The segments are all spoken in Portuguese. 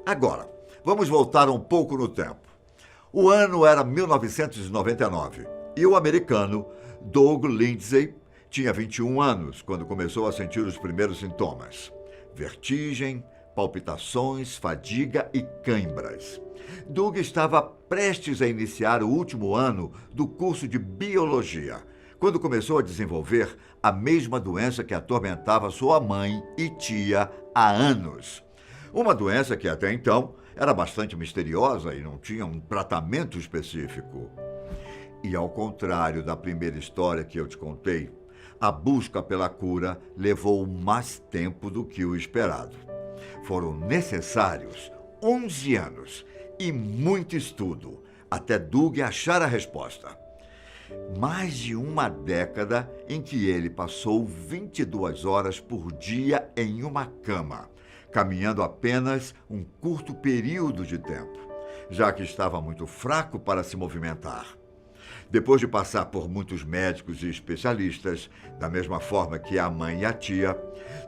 Agora, vamos voltar um pouco no tempo. O ano era 1999 e o americano Doug Lindsay tinha 21 anos quando começou a sentir os primeiros sintomas: vertigem, palpitações, fadiga e cãibras. Doug estava prestes a iniciar o último ano do curso de biologia, quando começou a desenvolver a mesma doença que atormentava sua mãe e tia há anos. Uma doença que até então era bastante misteriosa e não tinha um tratamento específico. E ao contrário da primeira história que eu te contei, a busca pela cura levou mais tempo do que o esperado. Foram necessários 11 anos e muito estudo até Doug achar a resposta. Mais de uma década em que ele passou 22 horas por dia em uma cama, caminhando apenas um curto período de tempo, já que estava muito fraco para se movimentar. Depois de passar por muitos médicos e especialistas, da mesma forma que a mãe e a tia,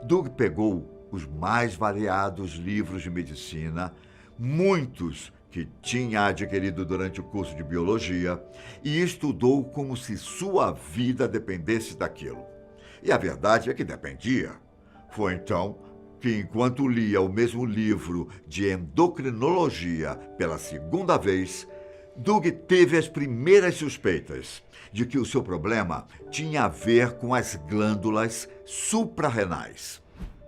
Doug pegou os mais variados livros de medicina, muitos que tinha adquirido durante o curso de biologia, e estudou como se sua vida dependesse daquilo. E a verdade é que dependia. Foi então que, enquanto lia o mesmo livro de endocrinologia pela segunda vez, Doug teve as primeiras suspeitas de que o seu problema tinha a ver com as glândulas suprarrenais.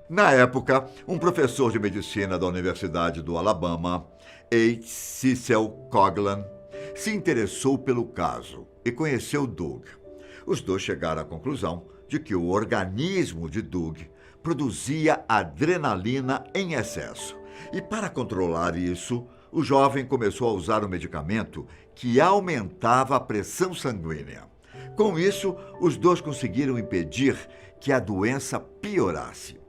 Na época, um professor de medicina da Universidade do Alabama, H. Cecil Coghlan, se interessou pelo caso e conheceu Doug. Os dois chegaram à conclusão de que o organismo de Doug produzia adrenalina em excesso. E para controlar isso, o jovem começou a usar um medicamento que aumentava a pressão sanguínea. Com isso, os dois conseguiram impedir que a doença piorasse.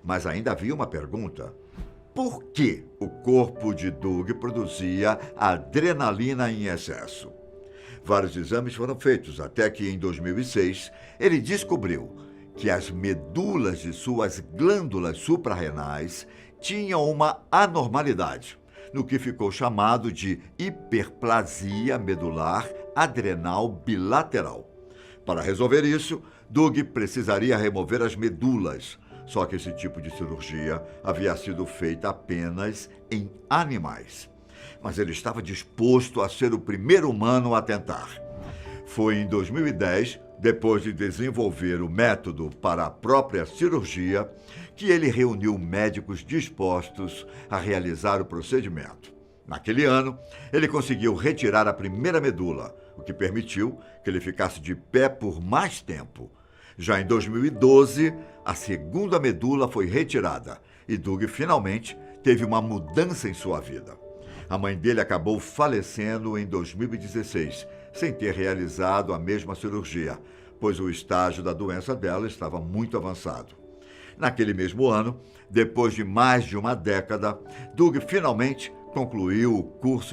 Mas ainda havia uma pergunta: por que o corpo de Doug produzia adrenalina em excesso? Vários exames foram feitos até que, em 2006, ele descobriu que as medulas de suas glândulas suprarrenais tinham uma anormalidade, no que ficou chamado de hiperplasia medular adrenal bilateral. Para resolver isso, Doug precisaria remover as medulas. Só que esse tipo de cirurgia havia sido feita apenas em animais. Mas ele estava disposto a ser o primeiro humano a tentar. Foi em 2010, depois de desenvolver o método para a própria cirurgia, que ele reuniu médicos dispostos a realizar o procedimento. Naquele ano, ele conseguiu retirar a primeira medula, o que permitiu que ele ficasse de pé por mais tempo. Já em 2012, a segunda medula foi retirada e Doug finalmente teve uma mudança em sua vida. A mãe dele acabou falecendo em 2016, sem ter realizado a mesma cirurgia, pois o estágio da doença dela estava muito avançado. Naquele mesmo ano, depois de mais de uma década, Doug finalmente concluiu o curso